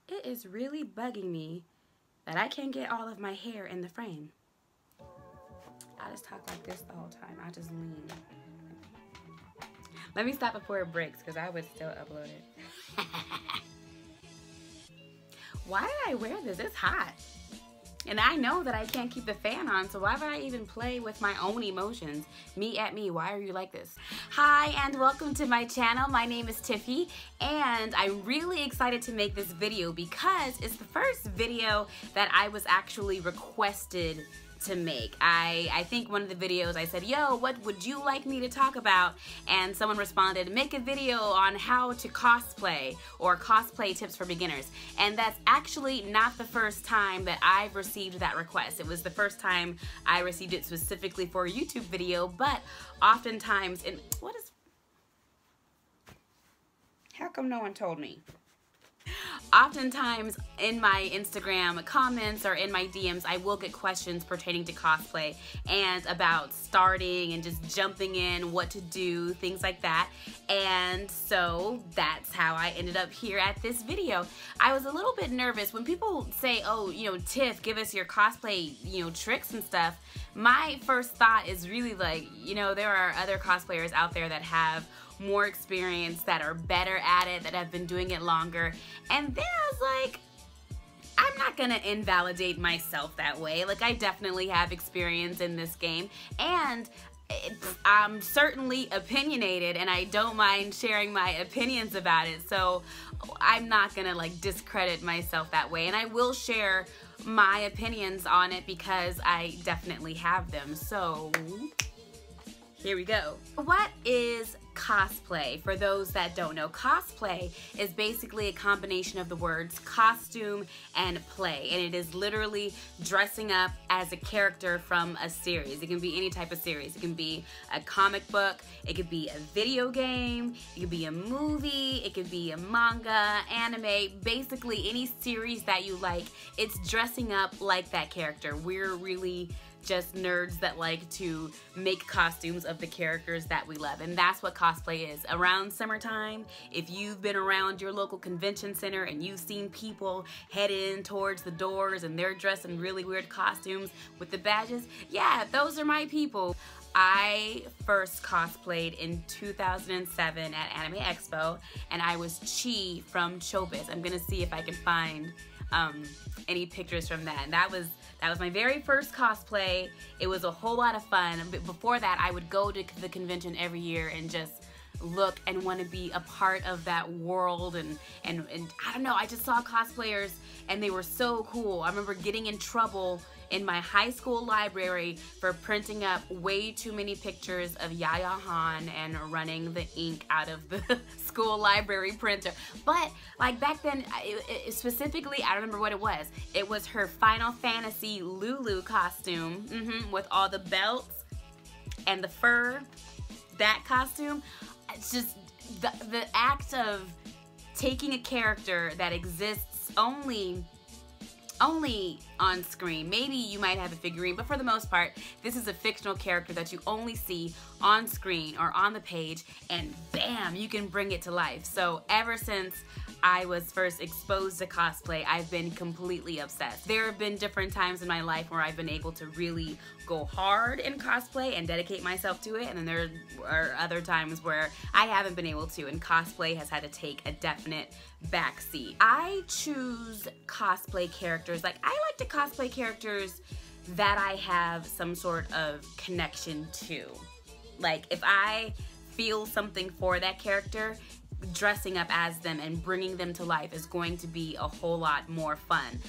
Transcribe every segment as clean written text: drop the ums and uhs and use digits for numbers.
It is really bugging me that I can't get all of my hair in the frame. I just talk like this the whole time. I just lean. Let me stop before it breaks because I would still upload it. Why did I wear this? It's hot. And I know that I can't keep the fan on, so why would I even play with my own emotions? Me at me, why are you like this? Hi, and welcome to my channel. My name is Tiffy, and I'm really excited to make this video because it's the first video that I was actually requested to make. I think one of the videos I said, yo, what would you like me to talk about? And someone responded, make a video on how to cosplay or cosplay tips for beginners. And that's actually not the first time that I've received that request. It was the first time I received it specifically for a YouTube video, but oftentimes how come no one told me? Oftentimes in my Instagram comments or in my DMs, I will get questions pertaining to cosplay and about starting and just jumping in, what to do, things like that. And so that's how I ended up here at this video. I was a little bit nervous when people say, oh, you know, Tiff, give us your cosplay, you know, tricks and stuff. My first thought is really like, you know, there are other cosplayers out there that have more experience, that are better at it, that have been doing it longer. And then I was like, I'm not gonna invalidate myself that way. Like, I definitely have experience in this game, and I'm certainly opinionated, and I don't mind sharing my opinions about it. So I'm not gonna like discredit myself that way, and I will share my opinions on it because I definitely have them. So here we go. What is cosplay? For those that don't know, cosplay is basically a combination of the words costume and play, and it is literally dressing up as a character from a series. It can be any type of series. It can be a comic book, it could be a video game, it could be a movie, it could be a manga, anime, basically any series that you like. It's dressing up like that character. We're really just nerds that like to make costumes of the characters that we love, and that's what cosplay is. Around summertime, if you've been around your local convention center and you've seen people head in towards the doors and they're dressed in really weird costumes with the badges, yeah, those are my people. I first cosplayed in 2007 at Anime Expo, and I was Chi from Chobis. I'm gonna see if I can find any pictures from that. And that was my very first cosplay. It was a whole lot of fun. But before that, I would go to the convention every year and just look and want to be a part of that world, and I don't know, I just saw cosplayers and they were so cool. I remember getting in trouble in my high school library for printing up way too many pictures of Yaya Han and running the ink out of the school library printer. But like back then, specifically, I remember what it was. It was her Final Fantasy Lulu costume, with all the belts and the fur, that costume. It's just the act of taking a character that exists only on screen. Maybe you might have a figurine, but for the most part, this is a fictional character that you only see on screen or on the page, and bam, you can bring it to life. So ever since I was first exposed to cosplay, I've been completely obsessed. There have been different times in my life where I've been able to really go hard in cosplay and dedicate myself to it, and then there are other times where I haven't been able to, and cosplay has had to take a definite backseat. I choose cosplay characters, like I like to cosplay characters that I have some sort of connection to. Like if I feel something for that character, dressing up as them and bringing them to life is going to be a whole lot more fun.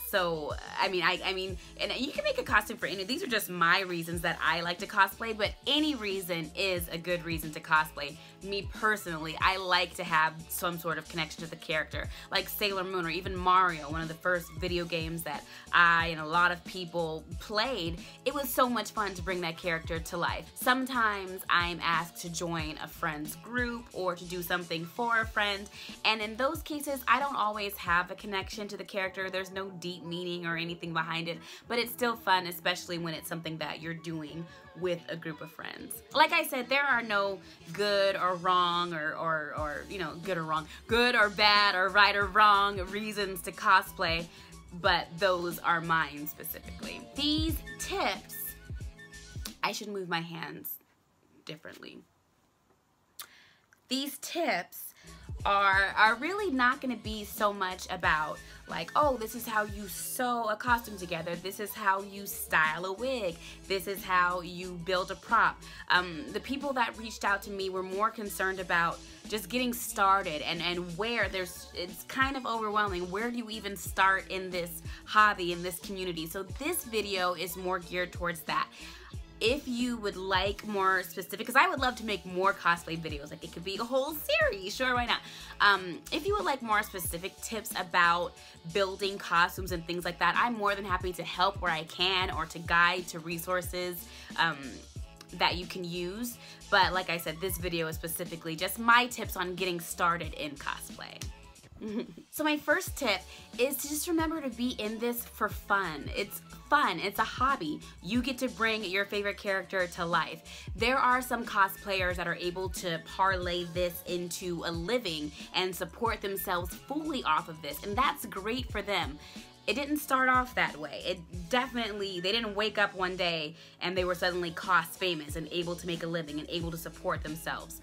So, I mean, and you can make a costume for any. These are just my reasons that I like to cosplay, but any reason is a good reason to cosplay. Me personally, I like to have some sort of connection to the character, like Sailor Moon or even Mario, one of the first video games that I and a lot of people played. It was so much fun to bring that character to life. Sometimes I'm asked to join a friend's group or to do something for a friend, and in those cases, I don't always have a connection to the character. There's no deep deep meaning or anything behind it, but it's still fun, especially when it's something that you're doing with a group of friends. Like I said, there are no good or wrong or you know, good or bad or right or wrong reasons to cosplay, but those are mine specifically. These tips, I should move my hands differently. These tips are really not going to be so much about like, oh, this is how you sew a costume together, this is how you style a wig, this is how you build a prop. The people that reached out to me were more concerned about just getting started and where it's kind of overwhelming. Where do you even start in this hobby, in this community? So this video is more geared towards that. If you would like more specific, because I would love to make more cosplay videos, like it could be a whole series, sure, why not? If you would like more specific tips about building costumes and things like that, I'm more than happy to help where I can or to guide to resources that you can use. But like I said, this video is specifically just my tips on getting started in cosplay. So my first tip is to just remember to be in this for fun. It's fun, it's a hobby. You get to bring your favorite character to life. There are some cosplayers that are able to parlay this into a living and support themselves fully off of this, and that's great for them. It didn't start off that way. They didn't wake up one day and they were suddenly cost famous and able to make a living and able to support themselves.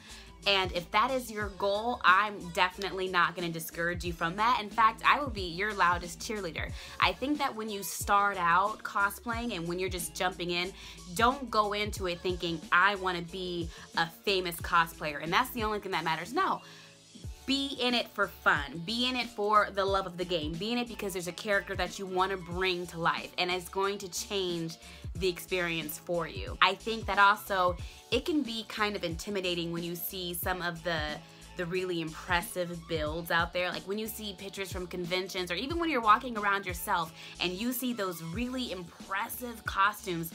And if that is your goal, I'm definitely not going to discourage you from that. In fact, I will be your loudest cheerleader. I think that when you start out cosplaying and when you're just jumping in, don't go into it thinking, I want to be a famous cosplayer and that's the only thing that matters. No. Be in it for fun. Be in it for the love of the game. Be in it because there's a character that you want to bring to life and it's going to change the experience for you. I think that also it can be kind of intimidating when you see some of the really impressive builds out there. Like when you see pictures from conventions or even when you're walking around yourself and you see those really impressive costumes,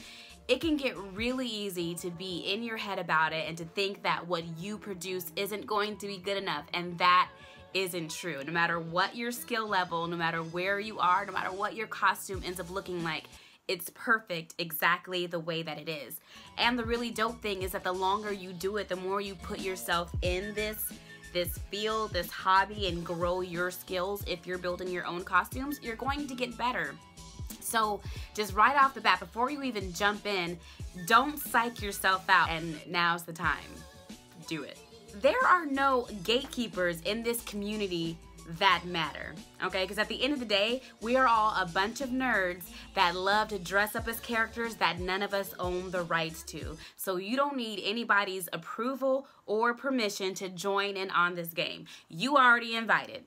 it can get really easy to be in your head about it and to think that what you produce isn't going to be good enough, and that isn't true. No matter what your skill level, no matter where you are, no matter what your costume ends up looking like, it's perfect exactly the way that it is. And the really dope thing is that the longer you do it, the more you put yourself in this field, this hobby, and grow your skills. If you're building your own costumes, you're going to get better. So just right off the bat, before you even jump in, don't psych yourself out, and now's the time. Do it. There are no gatekeepers in this community that matter, okay? Because at the end of the day, we are all a bunch of nerds that love to dress up as characters that none of us own the rights to. So you don't need anybody's approval or permission to join in on this game. You already invited.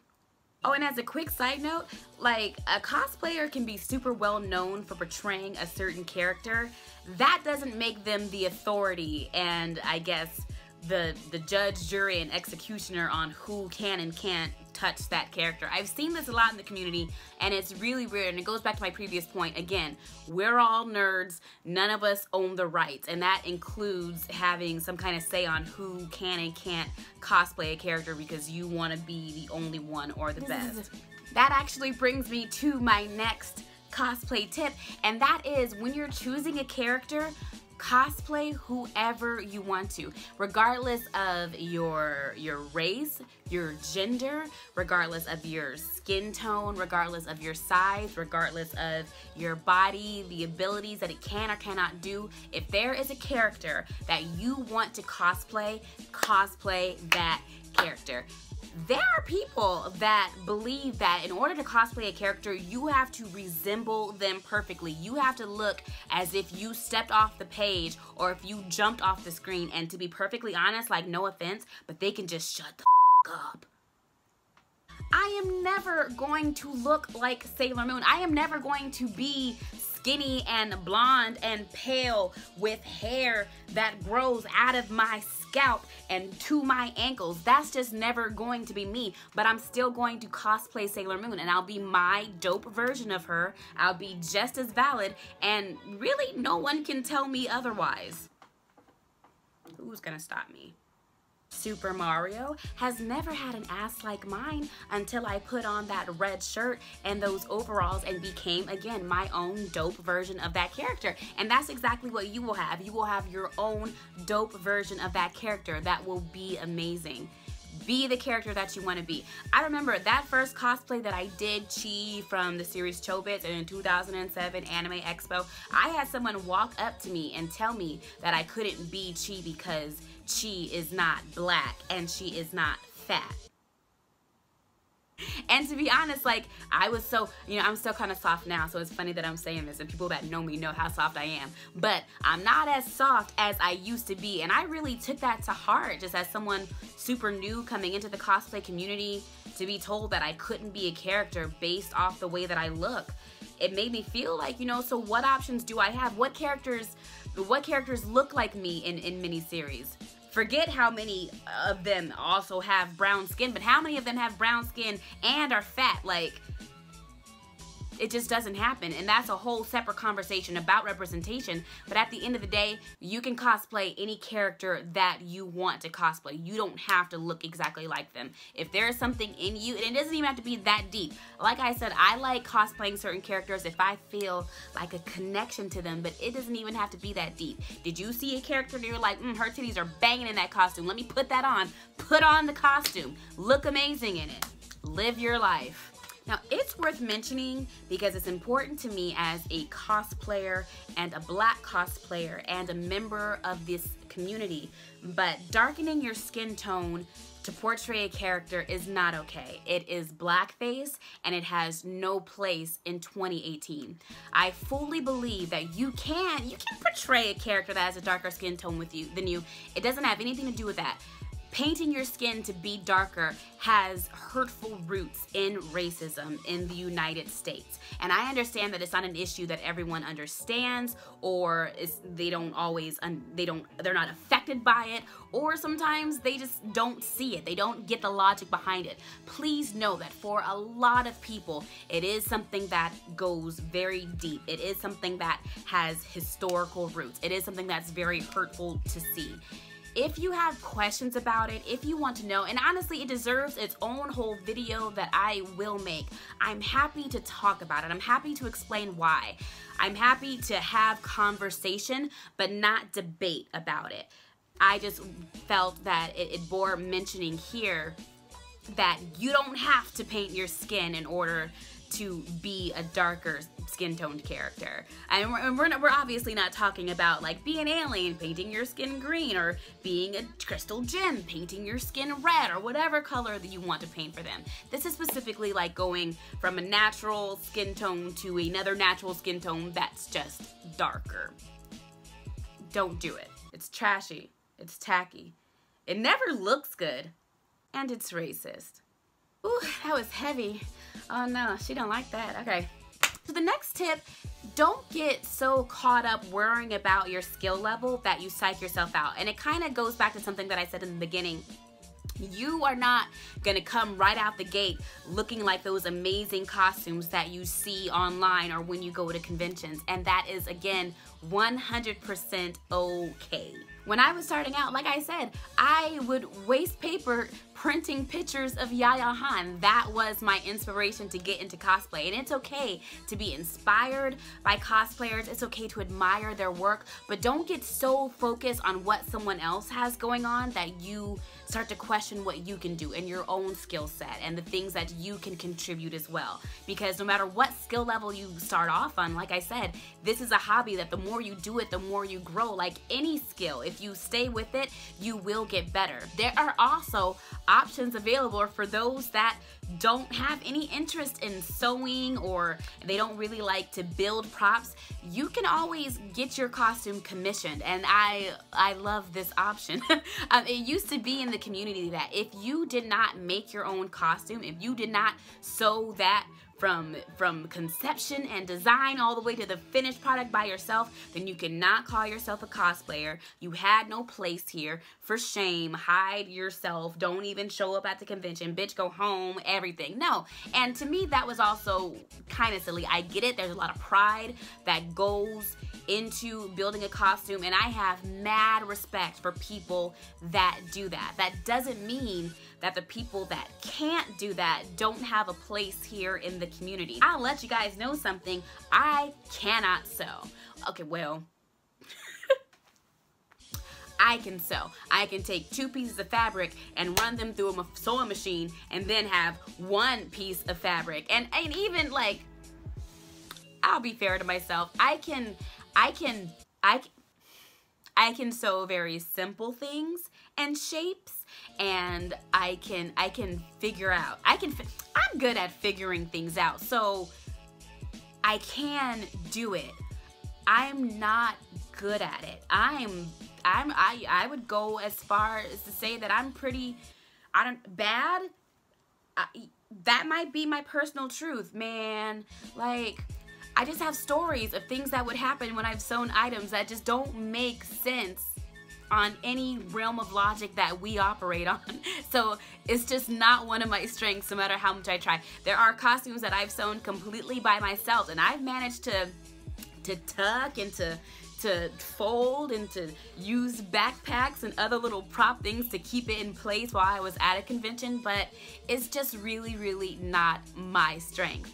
Oh, and as a quick side note, like a cosplayer can be super well known for portraying a certain character. That doesn't make them the authority and I guess the judge, jury, and executioner on who can and can't touch that character. I've seen this a lot in the community and it's really weird, and it goes back to my previous point. Again, we're all nerds, none of us own the rights, and that includes having some kind of say on who can and can't cosplay a character because you want to be the only one or the best. That actually brings me to my next cosplay tip, and that is when you're choosing a character, cosplay whoever you want to, regardless of your race, your gender, regardless of your skin tone, regardless of your size, regardless of your body, the abilities that it can or cannot do. If there is a character that you want to cosplay, cosplay that character. There are people that believe that in order to cosplay a character, you have to resemble them perfectly. You have to look as if you stepped off the page or if you jumped off the screen. And to be perfectly honest, like, no offense, but they can just shut the f up. I am never going to look like Sailor Moon. I am never going to be skinny and blonde and pale with hair that grows out of my scalp and to my ankles. That's just never going to be me, but I'm still going to cosplay Sailor Moon, and I'll be my dope version of her. I'll be just as valid, and really no one can tell me otherwise. Who's gonna stop me? Super Mario has never had an ass like mine until I put on that red shirt and those overalls and became, again, my own dope version of that character. And that's exactly what you will have. You will have your own dope version of that character that will be amazing. Be the character that you want to be. I remember that first cosplay that I did, Chi from the series Chobits in 2007 Anime Expo. I had someone walk up to me and tell me that I couldn't be Chi because Chi is not black and she is not fat. And to be honest, like, I was so, you know, I'm still kind of soft now, so it's funny that I'm saying this, and people that know me know how soft I am. But I'm not as soft as I used to be, and I really took that to heart, just as someone super new coming into the cosplay community, to be told that I couldn't be a character based off the way that I look. It made me feel like, you know, so what options do I have? What characters look like me in miniseries? Forget how many of them also have brown skin, but how many of them have brown skin and are fat? Like, it just doesn't happen, and that's a whole separate conversation about representation. But at the end of the day, you can cosplay any character that you want to cosplay. You don't have to look exactly like them. If there's something in you, and it doesn't even have to be that deep. Like I said, I like cosplaying certain characters if I feel like a connection to them, but it doesn't even have to be that deep. Did you see a character and you're like, her titties are banging in that costume, let me put that on. Put on the costume. Look amazing in it. Live your life. Now, it's worth mentioning because it's important to me as a cosplayer and a black cosplayer and a member of this community, but darkening your skin tone to portray a character is not okay. It is blackface and it has no place in 2018. I fully believe that you can portray a character that has a darker skin tone than you. It doesn't have anything to do with that. Painting your skin to be darker has hurtful roots in racism in the United States. And I understand that it's not an issue that everyone understands, or they're not affected by it, or sometimes they just don't see it. They don't get the logic behind it. Please know that for a lot of people, it is something that goes very deep. It is something that has historical roots. It is something that's very hurtful to see. If you have questions about it, if you want to know, and honestly, it deserves its own whole video that I will make. I'm happy to talk about it. I'm happy to explain why. I'm happy to have conversation, but not debate about it. I just felt that it bore mentioning here that you don't have to paint your skin in order to be a darker skin-toned character. And we're obviously not talking about like being an alien, painting your skin green, or being a crystal gem, painting your skin red, or whatever color that you want to paint for them. This is specifically like going from a natural skin tone to another natural skin tone that's just darker. Don't do it. It's trashy. It's tacky. It never looks good. And it's racist. Ooh, that was heavy. Oh no, she don't like that. Okay. So the next tip, don't get so caught up worrying about your skill level that you psych yourself out. And it kind of goes back to something that I said in the beginning. You are not gonna come right out the gate looking like those amazing costumes that you see online or when you go to conventions. And that is, again, 100% okay. When I was starting out, like I said, I would waste paper printing pictures of Yaya Han. That was my inspiration to get into cosplay. And it's okay to be inspired by cosplayers. It's okay to admire their work, but don't get so focused on what someone else has going on that you start to question what you can do and your own skill set and the things that you can contribute as well. Because no matter what skill level you start off on, like I said, this is a hobby that the more you do it, the more you grow. Like any skill, if you stay with it, you will get better. There are also options available for those that don't have any interest in sewing, or they don't really like to build props. You can always get your costume commissioned, and I love this option. It used to be in the community that if you did not make your own costume, if you did not sew that from conception and design all the way to the finished product by yourself, then you cannot call yourself a cosplayer. You had no place here. For shame, hide yourself. Don't even show up at the convention. Bitch, go home, everything. No. And to me, that was also kind of silly. I get it. There's a lot of pride that goes into building a costume, and I have mad respect for people that do that. That doesn't mean that the people that can't do that don't have a place here in the community. I'll let you guys know something. I cannot sew. Okay, well, I can sew. I can take 2 pieces of fabric and run them through a sewing machine and then have 1 piece of fabric. And even like, I'll be fair to myself. I can sew very simple things and shapes, and I can figure out. I'm good at figuring things out, so I can do it. I'm not good at it. I would go as far as to say that I'm pretty, bad. That might be my personal truth, man. Like, I just have stories of things that would happen when I've sewn items that just don't make sense on any realm of logic that we operate on. So it's just not one of my strengths, no matter how much I try. There are costumes that I've sewn completely by myself, and I've managed to tuck and to fold and to use backpacks and other little prop things to keep it in place while I was at a convention, but it's just really, really not my strength.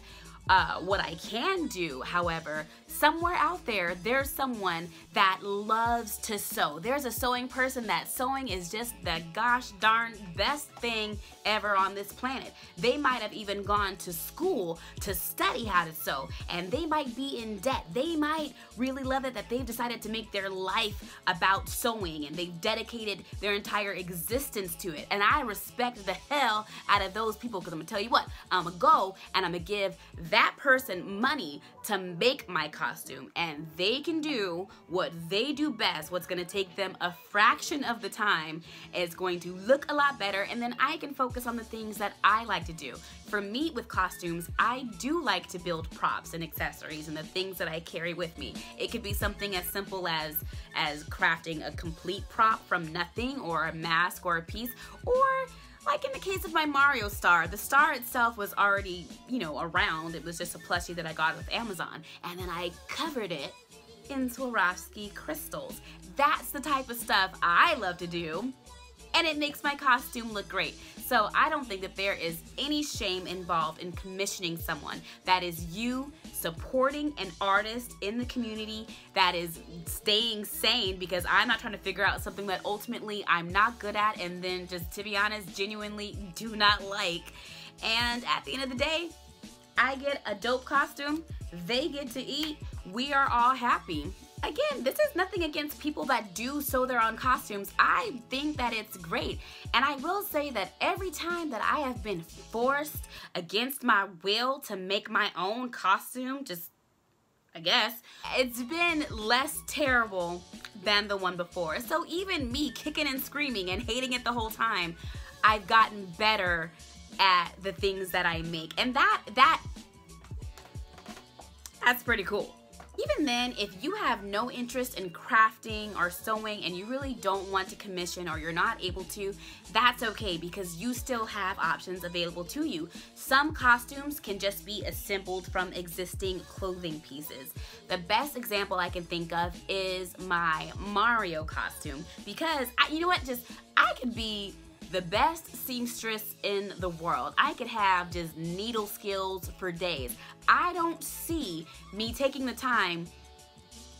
What I can do, however, somewhere out there, there's someone that loves to sew. There's a sewing person that sewing is just the gosh darn best thing ever on this planet. They might have even gone to school to study how to sew, and they might be in debt. They might really love it that they've decided to make their life about sewing, and they've dedicated their entire existence to it. And I respect the hell out of those people, because I'm gonna tell you what, I'm gonna go and I'm gonna give that person money to make my costume, and they can do what they do best. What's going to take them a fraction of the time is going to look a lot better, and then I can focus on the things that I like to do. For me, with costumes, I do like to build props and accessories and the things that I carry with me. It could be something as simple as crafting a complete prop from nothing, or a mask or a piece, or like in the case of my Mario star, the star itself was already, around. It was just a plushie that I got with Amazon. And then I covered it in Swarovski crystals. That's the type of stuff I love to do, and it makes my costume look great. So I don't think that there is any shame involved in commissioning someone. That is you supporting an artist in the community that is staying sane, because I'm not trying to figure out something that ultimately I'm not good at, and then just, to be honest, genuinely do not like. And at the end of the day, I get a dope costume, they get to eat, we are all happy. Again, this is nothing against people that do sew their own costumes. I think that it's great. And I will say that every time that I have been forced against my will to make my own costume, I guess, it's been less terrible than the one before. So even me kicking and screaming and hating it the whole time, I've gotten better at the things that I make. And that's pretty cool. Even then, if you have no interest in crafting or sewing and you really don't want to commission, or you're not able to, that's okay, because you still have options available to you. Some costumes can just be assembled from existing clothing pieces. The best example I can think of is my Mario costume, because I could be the best seamstress in the world. I could have just needle skills for days. I don't see me taking the time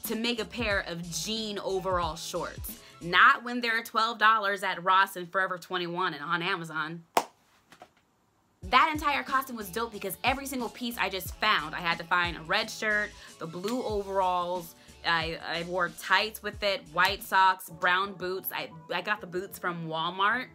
to make a pair of jean overall shorts. Not when they're $12 at Ross and Forever 21 and on Amazon. That entire costume was dope because every single piece I just found. I had to find a red shirt, the blue overalls, I wore tights with it, white socks, brown boots. I got the boots from Walmart.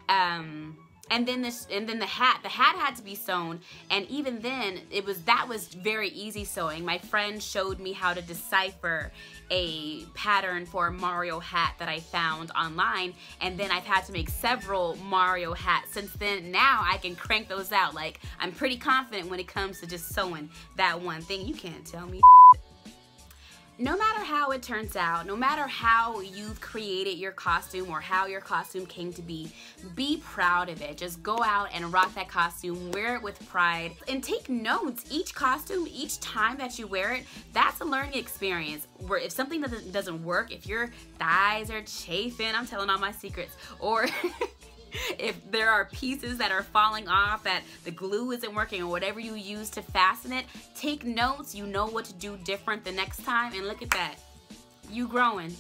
And And then the hat had to be sewn, and even then that was very easy sewing. My friend showed me how to decipher a pattern for a Mario hat that I found online, and then I've had to make several Mario hats since then. Now I can crank those out. Like, I'm pretty confident when it comes to just sewing that one thing. You can't tell me. No matter how it turns out, no matter how you've created your costume or how your costume came to be proud of it. Just go out and rock that costume, wear it with pride, and take notes. Each costume, each time that you wear it, that's a learning experience. Where if something doesn't work, if your thighs are chafing, I'm telling all my secrets, or if there are pieces that are falling off, that the glue isn't working, or whatever you use to fasten it, take notes. You know what to do different the next time, and look at that. You growing.